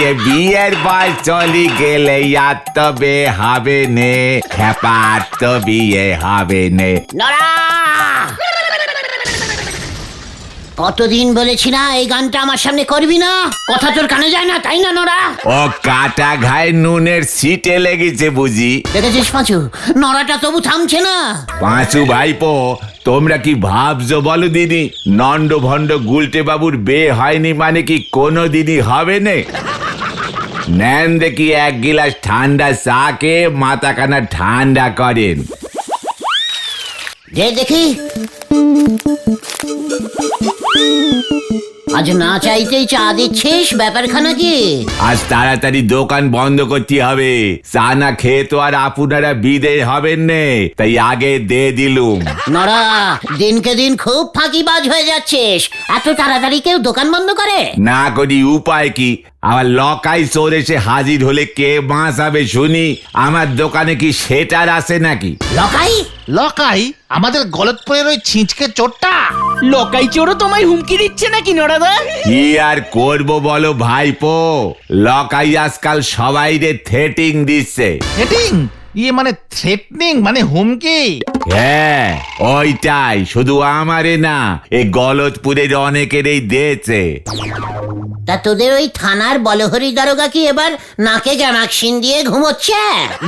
যে বিয়ের পর চলি গেলে আর তবে হবে নে, খেপার তো বিয়ে হবে নে। নড়া! কতদিন বলেছি না এই গানটা আমার সামনে করবি না, কথা তোর কানে যায় না তাই না নড়া? ও কাটা ঘায়ে নুনের সিটে লেগেছে বুঝি। দেখেছিস পাঁচু, নড়াটা তবু থামছে না। পাঁচু ভাইপো, তোমরা কি ভাবছো বলো দিদি, নন্ড ভণ্ড গুলটে বাবুর বিয়ে হয়নি মানে কি কোনো দিনই হবে না? নেন দেখি এক গিলাস ঠান্ডা চাকে মাথাখানা ঠান্ডা করেন। যে দেখি আজ না চাইতেই চা দিচ্ছিস, ব্যাপারখানা কি? আজ তাড়াতাড়ি দোকান বন্ধ করতে হবে, চা না খেয়ে তো আর আপনারা বিদে হবেন নে, তাই আগে দিয়ে দিলুম। নড়া, দিনকে দিন খুব ফাঁকিবাজ হয়ে যাচ্ছিস। এত তাড়াতাড়ি কেউ দোকান বন্ধ করে? না করি উপায় কি? আমার লকাই চোর এসে হাজির হলে কে বাঁচাবে শুনি? আমার দোকানে কি সেটার আছে নাকি? লকাই? লকাই? আমাদের গলতপুরের ওই ছিঁচকে চোরটা? লকাই চোরও তোমায় হুমকি দিচ্ছে নাকি নড়াদা? কি আর করবো বলো ভাইপো, লকাই আজকাল সবাই রে থ্রেটিং দিচ্ছে। হেটিং? ইয়ে মানে থ্রেটনিং, মানে হুমকি? হ্যাঁ ওইটাই, শুধু আমারে না, এই গলতপুরের অনেকেরই দিয়েছে। তা তোদের ওই থানার বলহরি দারোগা কি এবার নাকে গ্যামাক্সিন দিয়ে ঘুমোচ্ছে?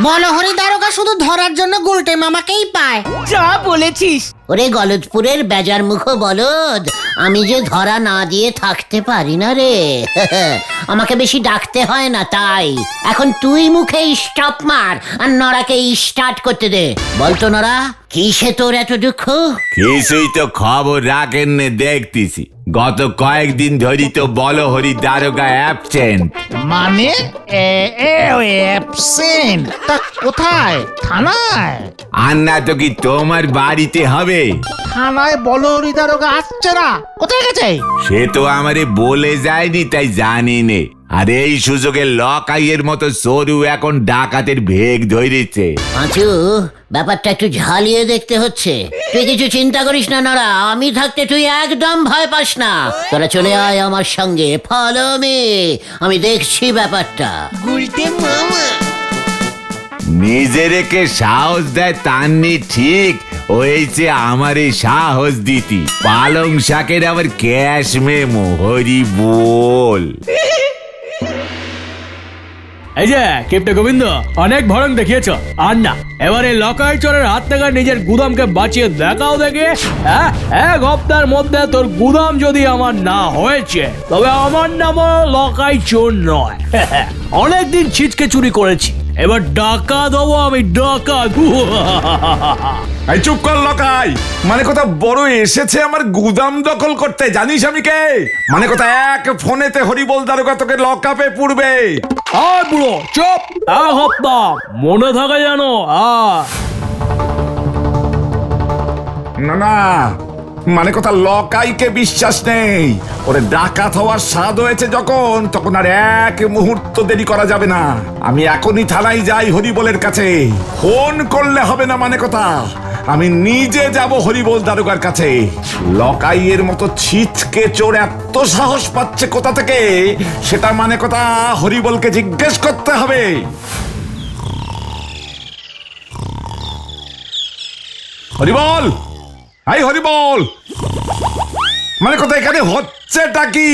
বলহরি দারোগা শুধু ধরার জন্য গুলটে মামাকেই পায়। যা বলেছিস। ওরে গলতপুরের বেজার মুখ বলদ, আমি যে ধরা না দিয়ে থাকতে পারি না রে। আমাকে বেশি ডাকতে হয় না তাই। এখন তুই মুখে স্টপ মার আর নড়াকে স্টার্ট করতে দে। বলতো নড়া, কিসে তোর এত দুঃখ? কিছুই তো খবর রাখেন নে দেখতেছি, গত কয়েকদিন ধরি তো বলহরি দারোগা অ্যাবসেন্ট। মানে অ্যাবসেন্ট? তা কোথায়? থানায়? আর না তো কি তোমার বাড়িতে হবে? থানায় বলহরি দারোগা আসছে না, কোথায় গেছে? সে তো আমারে বলে যায়নি, তাই জানি নে। আর এই সুযোগে লকাইয়ের মতো সরু এখন ডাকাতের ভেগ ধরেছে। পাঁচু, ব্যাপারটা একটু ঝালিয়ে দেখতে হচ্ছে। তুই কিছু চিন্তা করিস না নড়া, আমি থাকতে তুই একদম ভয় পাস না। তোরা চলে আয় আমার সঙ্গে, ফলো মি, আমি দেখছি ব্যাপারটা। নিজেরেকে সাহস দেয় তান্নি ঠিক, হয়েছে আমার এই সাহস দিতি। পালং শাকের আবার ক্যাশ মেমো, হরি বল। এই যে কেপটে গোবিন্দ, অনেক ভরং দেখিয়েছ, আর না এবারে লকাই চোরের হাত থেকে নিজের গুদামকে বাঁচিয়ে দেখাও দেখে। এক হপ্তার মধ্যে তোর গুদাম যদি আমার না হয়েছে, তবে আমার নামও লকাই চোর নয়। অনেকদিন ছিচকে চুরি করেছি, এবার ডাকাত হবো আমি, ডাকাত। এই চুপ কর লকাই, মানে কথা বড় এসেছে আমার গুদাম দখল করতে, জানিস আমি কে? মানে কথা এক ফোনেতে হরিবল দারোগা তোকে লকআপে পুরবে। আর বুড়ো চুপ, এক হপ্তাহ মনে থাকে জানো। না না, মানে কথা লকাইকে বিশ্বাস নেই। ওরে ডাকাত হওয়ার স্বাদ হয়েছে যখন, তখন আর এক মুহূর্ত দেরি করা যাবে না। আমি এখনই থানায় যাই হরিবলের কাছে, ফোন করলে হবে না। মানে কথা আমি নিজে যাব হরিবল দারোগার কাছে। লকাইয়ের মতো ছিচকে চোর এত সাহস পাচ্ছে কোথা থেকে, সেটা মানে কথা হরিবলকে জিজ্ঞেস করতে হবে। হরিবল, হাই হরিবল, মানে কথা এখানে হচ্ছেটা কি?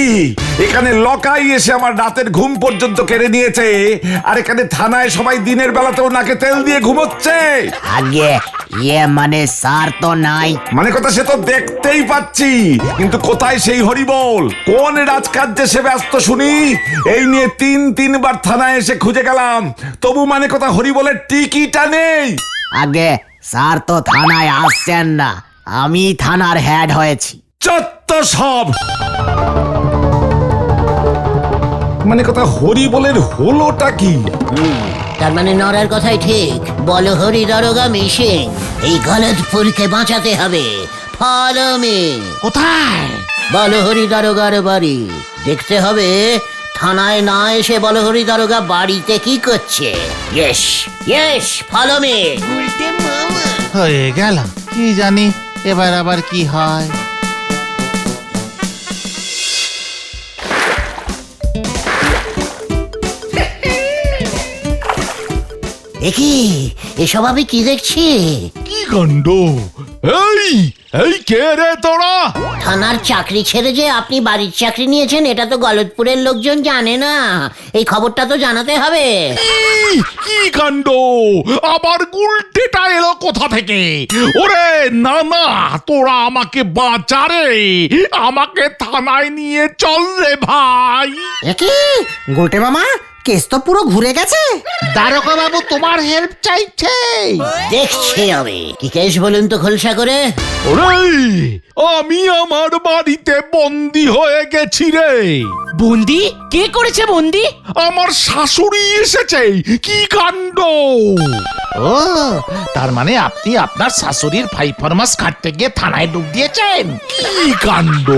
এখানে লকাই এসে আমার রাতের ঘুম পর্যন্ত কেড়ে নিয়েছে, আর এখানে থানায় সবাই দিনের বেলাতেও নাকে তেল দিয়ে ঘুমোচ্ছে। আগে ইয়ে মানে সার তো নাই। মানে কথা সে তো দেখতেই পাচ্ছি, কিন্তু কোথায় সেই হরিবল? কোন রাজকার্যে সে ব্যস্ত শুনি? এই নিয়ে তিনবার থানায় এসে খুঁজে গেলাম, তবু মানে কথা হরিবলের টিকিটা নেই। আগে স্যার তো থানায় আসছেন না, আমি থানার হেড হয়েছি। চত্ব সব। মানে কথা হরিবলের হলোটা কি? তার মানে নড়ার কথাই ঠিক, বলহরি দারোগা মিশিং। এই গলতপুরকে বাঁচাতে হবে। Follow me. কোথায়? বলহরি দারোগার বাড়ি। দেখতে হবে থানায় না এসে বলহরি দারোগা বাড়িতে কি করছে। Yes yes, follow me. হয়ে গেল, কি জানি এবার আবার কি হয়। একি এসব আমি কি দেখছি? কি কাণ্ড! এই এই কে রে তোরা? থানার চাকরি ছেড়ে যে আপনি বাড়ির চাকরি নিয়েছেন এটা তো গলতপুরের লোকজন জানে না। এই খবরটা তো জানাতে হবে। কি কাণ্ড! আবার গুলটেটা এলো কোথা থেকে? ওরে না না, তোরা আমাকে বাঁচা রে, আমাকে থানায় নিয়ে চল রে ভাই। একি গুলটে মামা, কেস তো পুরো ঘুরে গেছে। দারোগা বাবু তোমার হেল্প চাইছে। দেখছি আমি কি কেস বলুন তো খোলসা করে। ওরে, আমি আমার বাড়িতে বন্দি হয়ে গেছি রে। বন্দি? কে করেছে বন্দি? আমার শাশুড়ি এসেছে। কি কাণ্ড! ও, তার মানে আপনি আপনার শাশুড়ির ফাইফরমাস কাটতে গিয়ে থানায় ডুব দিয়েছেন? কি কাণ্ড!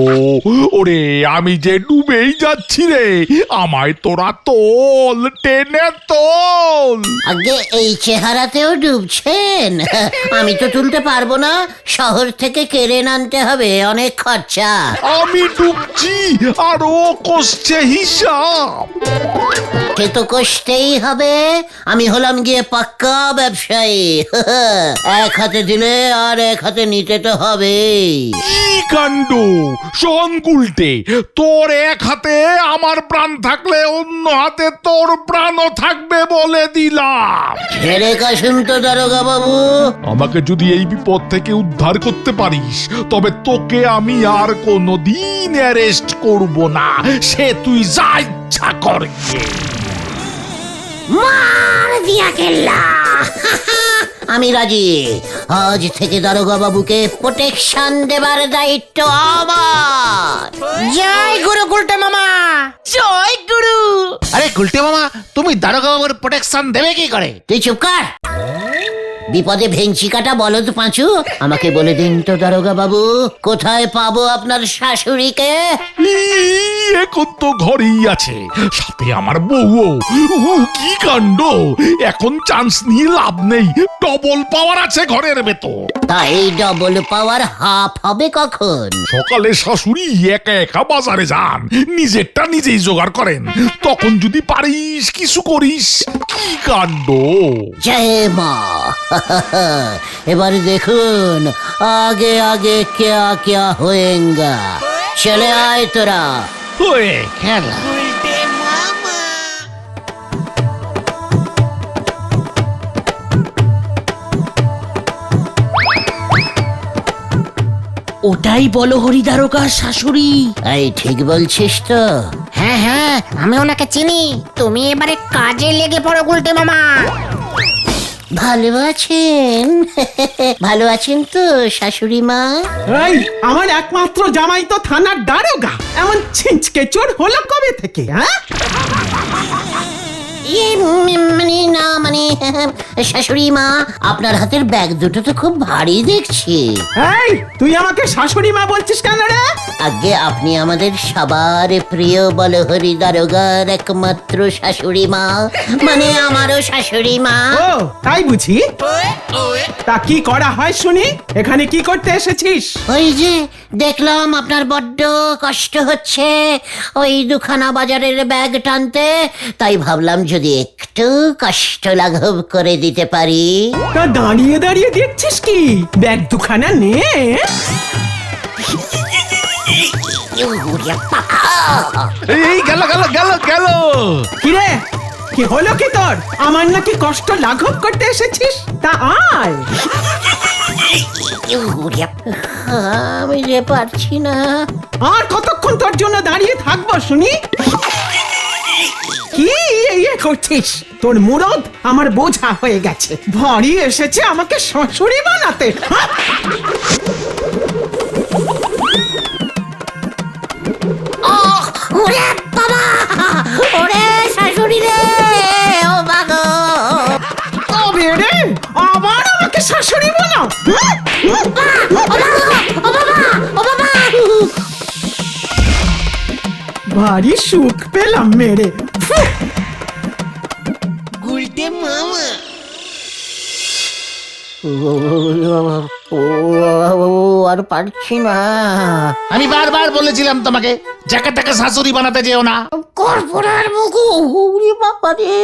ওরে, আমি যে ডুবেই যাচ্ছি রে, আমায় তোরা তোল, টেনে তোল। আগে এই চেহারাতেও ডুবছেন? আমি তো তুলতে পারবো না, শহর থেকে কেড়ে আনতে হবে, অনেক খরচা। আমি ডুবছি আর ও কষছে হিসাব। সে তো কষতেই হবে, আমি হলাম গিয়ে পাক্কা ব্যবসায়ী। এক হাতে দিলে আর এক হাতে নিতে তো হবেই। কি কাণ্ড! শোন গুলটে, তোর এক হাতে আমার প্রাণ থাকলে অন্য হাতে তোর প্রাণও থাকবে বলে দিলাম। ছেড়ে কাশুন তো দারোগা বাবু। আমাকে যদি এই বিপদ থেকে উদ্ধার করতে পারিস, তবে তোকে আমি আর কোনোদিন অ্যারেস্ট করব না। সে তুই যা ইচ্ছা কর গিয়ে। মার দিয়া কেল্লা। আমি রাজি। আজ থেকে দারোগা বাবুকে প্রোটেকশন দেবার দায়িত্ব আমার। জয় গুরু গুলটে মামা। জয় গুরু। আরে গুলটে মামা, তুমি দারোগা বাবুর প্রোটেকশন দেবে কি করে? তুই চুপ কর। বিপদে ভেঙচি কাটা বলদ পাঁচু, আমাকে বলে দিন তো দারোগা বাবু, কোথায় পাবো আপনার শাশুড়িকে? এখন তো ঘরেই আছে, সাথে আমার বউও। কি কাণ্ড! এখন চান্স নিয়ে লাভ নেই, ডবল পাওয়ার আছে ঘরের ভেতর। তাই ডবল পাওয়ার হাফ হবে কখন? সকালে শাশুড়ি একা একা বাজারে যান, নিজেরটা নিজেই জোগাড় করেন, তখন যদি পারিস কিছু করিস। কি কাণ্ড! জয় মা। এবার দেখুন আগে আগে क्या क्या होएगा। চলে আয় তোরা। হয়ে খেলা। ওটাই বলো হরিদারোগার শাশুড়ি। এই ঠিক বলছিস তো? হ্যাঁ হ্যাঁ, আমি ওনাকে চিনি। তুমি এবারে কাজে লেগে পড়ো গুলটে মামা। ভালো আছেন? ভালো আছেন তো শাশুড়ি মা? এই আমার একমাত্র জামাই তো থানার দারোগা, এমন ছিঁচকে চোর হলো কবে থেকে? হ্যাঁ, মানে না মানে শাশুড়ি মা, আপনার হাতের ব্যাগ দুটো তো খুব ভারী দেখছি। এই তুই আমাকে শাশুড়ি মা বলছিস কেন রে? আগে আপনি আমাদের সবার প্রিয় বলহরি দারোগার একমাত্র শাশুড়ি মা, মানে আমারও শাশুড়ি মা। ও তাই বুঝি। তা কি করা হয় শুনি? এখানে কি করতে এসেছিস? ওই যে দেখলাম আপনার বড্ড কষ্ট হচ্ছে ওই দুখানা বাজারের ব্যাগ টানতে, তাই ভাবলাম যদি একটু কষ্ট লাঘব করে দিতে পারি। তা দাঁড়িয়ে দাঁড়িয়ে দেখছিস কি? ব্যাগ দুখানা নে। এই গেল গেল গেল গেল। কি রে, কি হলো কি তোর? আমার নাকি কষ্ট লাঘব করতে এসেছিস? তা আয়। আমি যে পারছি না। আর কতক্ষণ তোর জন্য দাঁড়িয়ে থাকবো শুনি? কি ইয়ে করছিস? তোর মুরদ আমার বোঝা হয়ে গেছে, ভারী এসেছে আমাকে শাশুড়ি বানাতে। হ্যাঁ? ওরে বাবা, ওরে শাশুড়ি রে, ও বাগো। তবে রে, আবার আমাকে শাশুড়ি বানাও? ভারী সুখ পেলাম মেরে। আর পারছি না। আমি বারবার বলেছিলাম তোমাকে যাকে তাকে শাশুড়ি বানাতে যেও না। কর্পোরার মুখ, ওরে বাবা রে।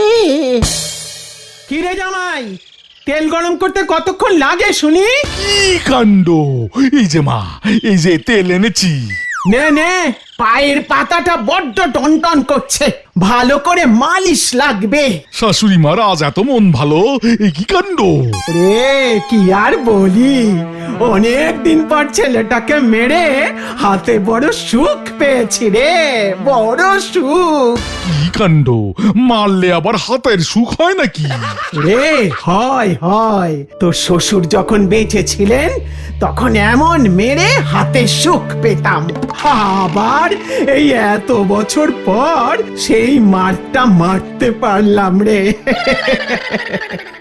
কি রে জামাই, তেল গরম করতে কতক্ষণ লাগে শুনি? কি কাণ্ড! এই যে মা, এই যে তেল এনেছি। নে নে, পায়ের পাতাটা বড্ড টনটন করছে, ভালো করে মালিশ লাগবে। শাশুড়ি মার আজ এত মন ভালো, এই কি কাণ্ড! রে কি আর বলি, অনেক দিন পর ছেলেটাকে মেরে হাতে বড় সুখ পেয়েছি রে, বড় সুখ। কি কাণ্ড! মারলে আবার হাতের সুখ হয় নাকি? রে হয় হয়, তোর শ্বশুর যখন বেঁচে ছিলেন তখন এমন মেরে হাতে সুখ পেতাম, আবার এই এত বছর পর সেই মারটা মারতে পারলাম রে।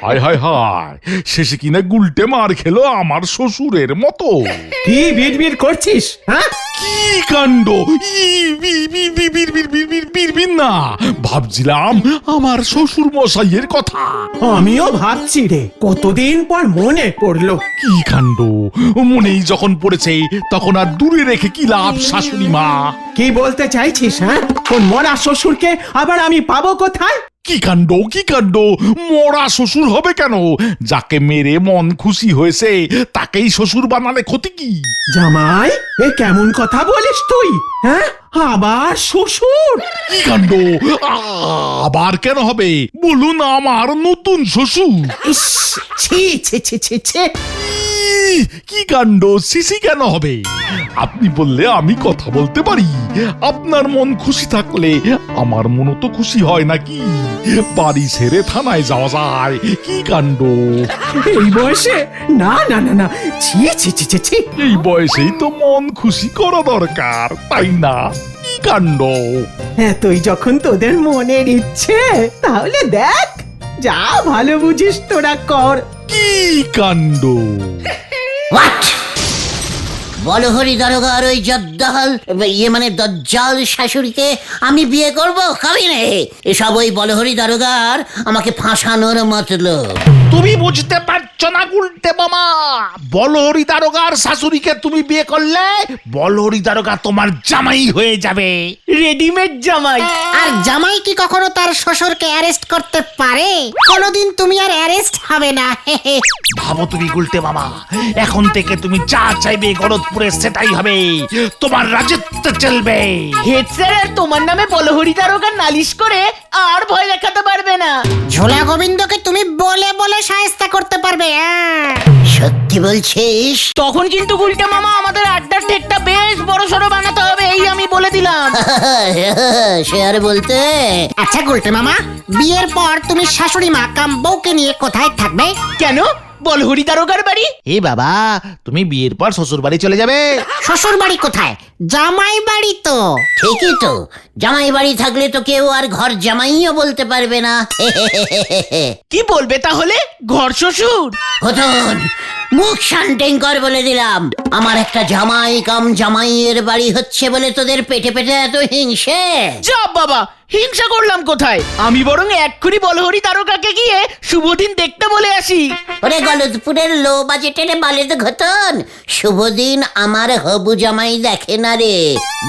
হায় হায় হায়, শেষে কিনা গুলটে মার খেলো আমার শ্বশুরের মতো। কি বিড়বিড় করছিস হ্যাঁ? কি কাণ্ড! বিড়বিড় না, ভাবছিলাম আমার শ্বশুর মশাইয়ের কথা। আমিও ভাবছি রে, কতদিন পর মনে পড়লো। কি কাণ্ড! মনেই যখন পড়েছে তখন আর দূরে রেখে কি লাভ শাশুড়ি মা? কি বলতে চাইছিস হ্যাঁ? কোন মরা শ্বশুরকে আবার আমি পাবো কোথায়? কি কাণ্ড, কি কাণ্ড! মরা শ্বশুর হবে কেন? যাকে মেরে মন খুশি হয়েছে তাকেই শ্বশুর বানালে ক্ষতি কি? জামাই, এ কেমন কথা বলিস তুই হ্যাঁ? আবার শ্বশুর? কি কাণ্ড! আবার কেন হবে? বলুন আমার নতুন শ্বশুর। ইস, ছি ছি ছি ছি ছি। কি কাণ্ড! সিসি কেন হবে? আপনি বললে আমি কথা বলতে পারি। আপনার মন খুশি থাকলে আমার মনও তো খুশি হয় নাকি? বাড়ি ছেড়ে থানায় যাওয়া যায়? কি কাণ্ড! এই বয়সে? না না না না, ছি ছি ছি ছি ছি। এই বয়সেই তো মন খুশি করা দরকার, তাই না? কি কাণ্ড! এতই যখন তোদের মনের ইচ্ছে, তাহলে দেখ, যা ভালো বুঝিস তোরা কর। কি কাণ্ড! হোয়াট? বলহরি দারোগার ওই জদ্দাল, মানে দজ্জাল শাশুড়িকে আমি বিয়ে করব? কাবিনে এসব ওই বলহরি দারোগার আমাকে ফাঁসানোর মতলব। তুমি বুঝতে পারছো না গুলটে মামা, বলহরি দারোগার শাশুড়িকে তুমি বিয়ে করলে বলহরি দারোগা তোমার জামাই হয়ে যাবে। রেডিমেড জামাই। আর জামাই কি কখনো তার শ্বশুরকে অ্যারেস্ট করতে পারে? কোনোদিন তুমি আর অ্যারেস্ট হবে না। ভাবো তুমি গুলটে মামা, এখন থেকে তুমি যা চাইবে গলতপুরে সেটাই হবে, তোমার রাজত্ব চলবে। হেড স্যার আর তোমার নামে বলহরি দারোগা নালিশ করে আর ভয় দেখাতে পারবে না। ঝোলা গোবিন্দকে তুমি বলে বলে শায়েস্তা করতে পারবে। সত্যি বলছিস? তখন কিন্তু গুলটে মামা আমাদের আড্ডার ঠেকটা বেশ বড় সড়ো বানাতে হবে, এই আমি বলে দিলাম। সে আর বলতে। আচ্ছা গুলটে মামা, বিয়ের পর তুমি শাশুড়ি মা কাম বউকে নিয়ে কোথায় থাকবে? কেন? বলহরি দারোগার বাড়ি। এ বাবা, তুমি বিয়ের পর শ্বশুর বাড়ি চলে যাবে? শ্বশুর বাড়ি কোথায়? জামাই বাড়ি তো। ঠিকই তো, জামাই বাড়ি থাকলে তো কেউ আর ঘর জামাইও বলতে পারবে না। কি বলবে তাহলে? ঘর শ্বশুর? হতন, মুখ শান্তিং কর বলে দিলাম। আমার একটা জামাই কাম জামাইয়ের বাড়ি হচ্ছে বলে তোদের পেটে পেটে এত হিংসে? যা বাবা, হিংসা করলাম কোথায়? আমি বরং এক্ষুনি বলহরি দারোগাকে গিয়ে শুভদিন দেখতে বলে আসি। ওরে গলতপুরের লো বাজেটের বালেদ ঘটন, শুভদিন আমার হবু জামাই দেখে না রে,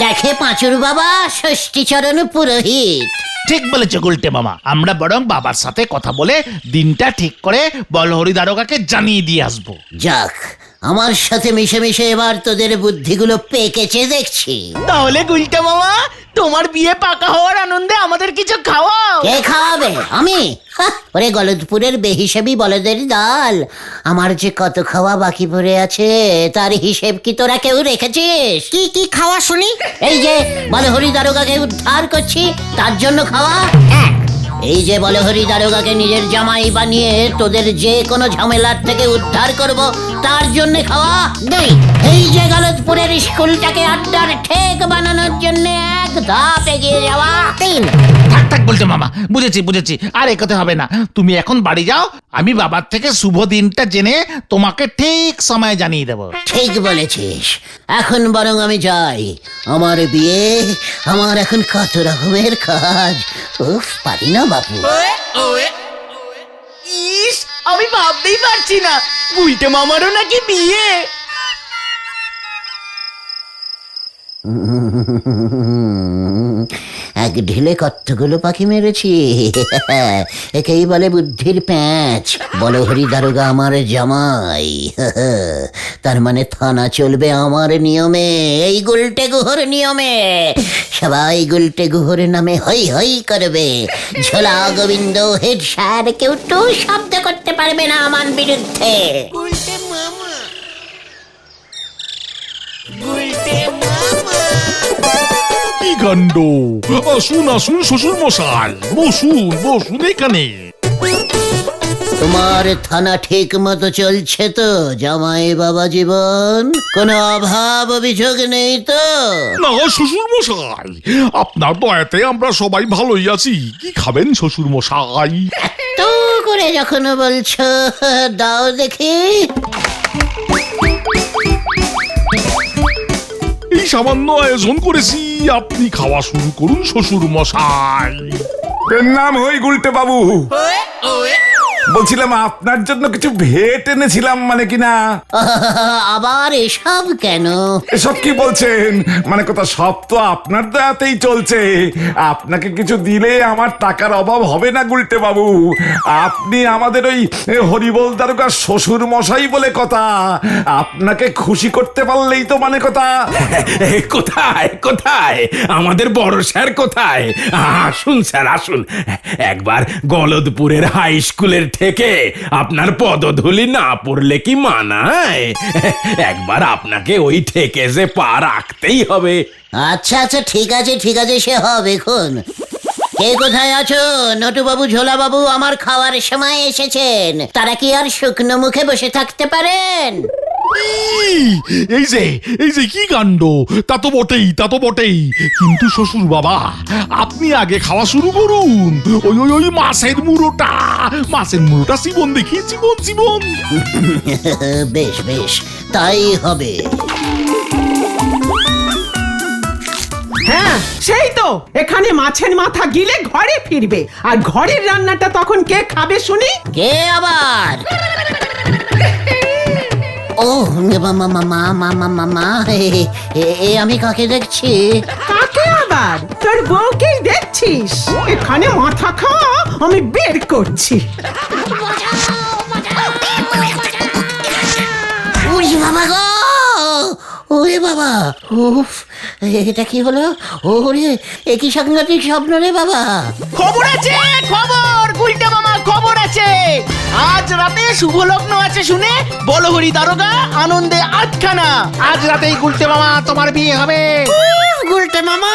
দেখে পাঁচুর বাবা ষষ্ঠীচরণ পুরোহিত। ঠিক বলেছ গুলটে মামা, আমরা বরং বাবার সাথে কথা বলে দিনটা ঠিক করে বলহরি দারোগাকে জানিয়ে দিয়ে আসবো। যাক, আমার সাথে মিশে মিশে এবার তোদের বুদ্ধিগুলো পেকেছে দেখছি। তাহলে গুলটে মামা, তোমার বিয়ে পাকা হওয়ার আনন্দে আমাদের কিছু খাওয়াও। কে খাওয়াবে? আমি? ওরে গলতপুরের বেহিসাবি বলদের দল, আমার যে কত খাওয়া বাকি পড়ে আছে তার হিসেব কি তোরা কেউ রেখেছিস? কি কি খাওয়া শুনি? এই যে বলহরি দারোগাকে উদ্ধার করছি তার জন্য খাওয়া এক, এই যে বলহরি দারোগাকে নিজের জামাই বানিয়ে তোদের যে কোনো ঝামেলার থেকে উদ্ধার করব তার জন্য খাওয়া দুই, এই যে গলতপুরের স্কুলটাকে আড্ডার ঠেক বানানোর জন্য এক ধাপ এগিয়ে যাওয়া তিন। থাক থাক বলতে মামা, বুঝেছি বুঝেছি, আর একথা হবে না। তুমি এখন বাড়ি যাও, আমি বাবার থেকে শুভ দিনটা জেনে তোমাকে ঠিক সময় জানিয়ে দেব। ঠিক বলেছিস, এখন বরং আমি যাই। আমার বিয়ে, আমার এখন কত রকমের কাজ, উফ পারি না বাপু। ইস, আমি ভাবতেই পারছি না গুলটে মামারও নাকি বিয়ে। এক ঢিলে কতগুলো পাখি মেরেছি। একেই বলে বুদ্ধির প্যাঁচ। বলো হরি দারোগা আমার জামাই। তার মানে থানা চলবে আমার নিয়মে, এই গুলটে গুহর নিয়মে। সবাই গুলটে গুহর নামে হই হই করবে। ঝোলা গোবিন্দ হেড স্যার কেউ তো শব্দ করতে পারবে না আমার বিরুদ্ধে। কি কাণ্ড! আসুন আসুন শ্বশুর মশাই, বসুন বসুন এখানে। তোমার থানা ঠিক মতো চলছে তো জামাই বাবা জীবন? কোনো অভাব অভিযোগ নেই তো? না শ্বশুর মশাই, আপনার দয়াতে আমরা সবাই ভালোই আছি। কি খাবেন শ্বশুর মশাই? তো করে যখন বলছো দাও দেখি। এই সামান্য আয়োজন করেছি, আপনি খাওয়া শুরু করুন শ্বশুর মশাই। এর নাম হই গুলটে বাবু। বলছিলাম আপনার জন্য কিছু ভেট এনেছিলাম, মানে কিনা। আবার এসব কেন? এসব কি বলছেন? মানে কথা সব তো আপনার দয়াতেই চলছে। আপনাকে কিছু দিলে আমার টাকার অভাব হবে না গুলটে বাবু। আপনি আমাদের ওই হরিবল দারোগার শ্বশুর মশাই বলে কথা। আপনাকে খুশি করতে পারলেই তো মানে কথা। কোথায় কোথায় আমাদের বড় স্যার কোথায়? আসুন স্যার আসুন, একবার গলদপুরের হাই স্কুলের থেকে আপনার পদধূলি না পড়লে কি মানায়? একবার আপনাকে ওই ঠেকে যে পা রাখতেই হবে। আচ্ছা আচ্ছা ঠিক আছে ঠিক আছে, সে হবে এখন। কে কোথায় আছো? নটুবাবু ঝোলাবাবু আমার খাওয়ার সময় এসেছেন। তারা কি আর শুকনো মুখে বসে থাকতে পারেন? এই যে কি কাণ্ড! তা তো বটেই, তা তো বটেই। কিন্তু শ্বশুর বাবা, আপনি আগে খাওয়া শুরু করুন। ওই ওই ওই মাছের মুড়োটা জীবন দেখি, জীবন জীবন। বেশ বেশ, তাই হবে। হ্যাঁ সেই তো, এখানে মাছের মাথা গিলে ঘরে ফিরবে। আর ঘরের রান্নাটা তখন কে খাবে শুনি? কে আবার? ও মা, আমি কাকে দেখছি? কাকে আবার? তোর বউকেই দেখছিস। এখানে মাথা খাওয়া আমি বের করছি। ওরে বাবা গো, ওরে বাবা, উফ, এটা কি হলো? ওরে একই সাংঘাতিক স্বপ্ন রে বাবা। খবর আছে, খবর গুলটে মামা, খবর আছে। আজ রাতে শুভ লগ্ন আছে শুনে বলহরি দারোগা আনন্দে আটখানা। আজ রাতেই গুলটে মামা তোমার বিয়ে হবে। গুলটে মামা,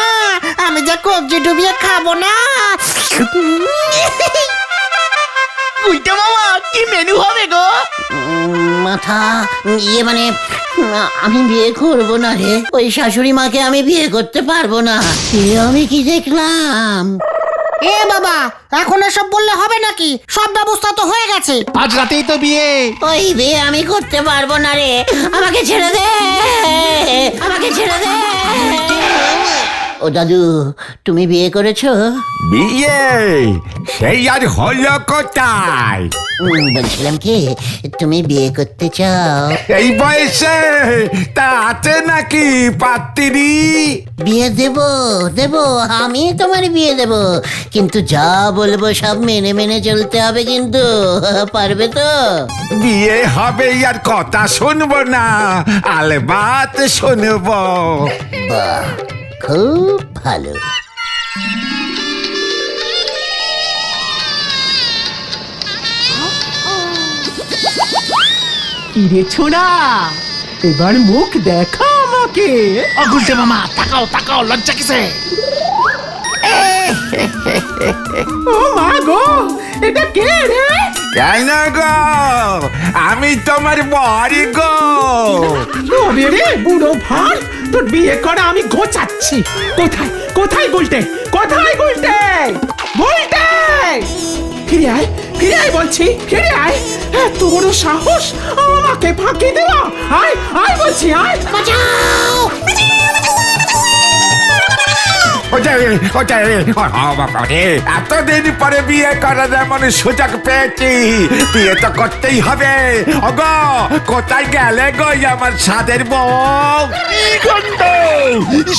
আমি যা কবজি ডুবিয়ে খাবো না। গুলটে মামা, কি মেনু হবে গো? মাথা ইয়ে মানে আমি বিয়ে করব না রে। ওই শাশুড়ি মাকে আমি বিয়ে করতে পারবো না। আমি কি দেখলাম? এ বাবা, এখন এসব বললে হবে নাকি? সব ব্যবস্থা তো হয়ে গেছে। আজ রাতেই তো বিয়ে। ওই বিয়ে আমি করতে পারবো না রে। আমাকে ছেড়ে দে, আমাকে ছেড়ে দে। ও দাদু, তুমি বিয়ে করেছো? বিয়ে সেই আর হলো কোথায়? বলছিলাম কি, তুমি বিয়ে করতে চাও? এই বয়সে তা আছে নাকি পাত্রী? বিয়ে দেব দেব, আমি তোমার বিয়ে দেব, কিন্তু যা বলবো সব মেনে মেনে চলতে হবে কিন্তু। পারবে তো? বিয়ে হবে আর কথা শুনবো না, আলবাত শুনবো। বাহ, খুব ভালো। কিরে ছোড়া, এবার মুখ দেখা আমাকে। গুলটে মামা, তাকাও তাকাও, লজ্জা কিসে? ও মা গো, এটা কে রে? কেন গো? আমি তোমার বড়ি গো। তবে রে বুড়ো ভার, তোর বিয়ে করা আমি গোছাচ্ছি। কোথায় কোথায় গুলটে, কোথায় গুলটে? গুলটে, ফিরে আয়, ফিরে আয় বলছি, ফিরে আয়। এত বড় সাহস আমাকে ফাঁকি দেওয়া! আয় আয় বলছি, আয়। বাঁচাও! এতদিন পরে বিয়ে করার এমন সুযোগ পেয়েছি, বিয়ে তো করতেই হবে। ওগো, কোথায় গেলে গো আমার সাদের বউ? কি কাণ্ড!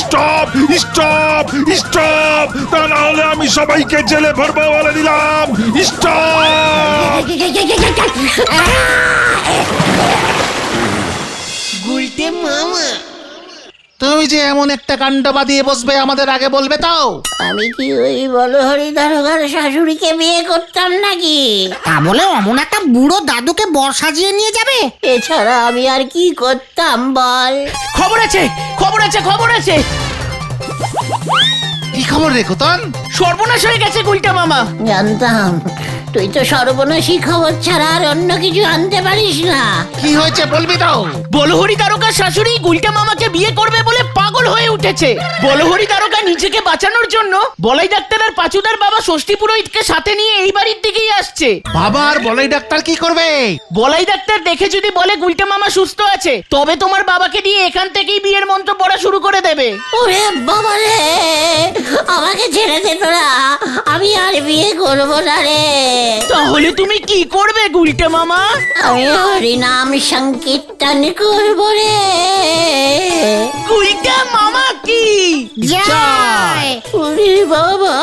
স্টপ স্টপ স্টপ, তা না হলে আমি সবাইকে জেলে ভরবো বলে দিলাম। স্টপ! গুলটে মামা তুমি যে এমন একটা কাণ্ড বাদিয়ে বসবে আমাদের আগে বলবে তো? আমি কি ওই বলহরি দারোগার শাশুড়িকে বিয়ে করতাম নাকি? তা বলে অমন একটা বুড়ো দাদুকে বর সাজিয়ে নিয়ে যাবে? এছাড়া আমি আর কি করতাম বল? খবর আছে খবর আছে খবর আছে। কি খবর রে খোতন? সর্বনাশ হয়ে গেছে গুলটে মামা। জানতাম তুই তো সর্বনাশী খবর ছাড়া আর অন্য কিছু আনতে পারিস না। কি হয়েছে বলবি তো? বলহরি দারোগার শাশুড়ি গুলটে মামাকে বিয়ে করবে বলে পাগল হয়ে উঠেছে। বলহরি দারোগা নিজেকে বাঁচানোর জন্য বলাই ডাক্তার আর পাচুদার বাবা ষষ্ঠী পুরোহিতকে সাথে নিয়ে এই বাড়ির দিকেই আসছে। বাবা আর বলাই ডাক্তার কি করবে? বলাই ডাক্তার দেখে যদি বলে গুলটে মামা সুস্থ আছে, তবে তোমার বাবাকে দিয়ে এখান থেকেই বিয়ের মন্ত্র পড়া শুরু করে দেবে। ওরে বাবা রে, আমাকে ছেড়ে দে তোরা, আমি আর বিয়ে করবো না রে। তাহলে তুমি কি করবে গুলটে মামা? আমি হরিনাম সংকীর্তন করবো রে। গুলটে মামা কি জয়! ওরে বাবা,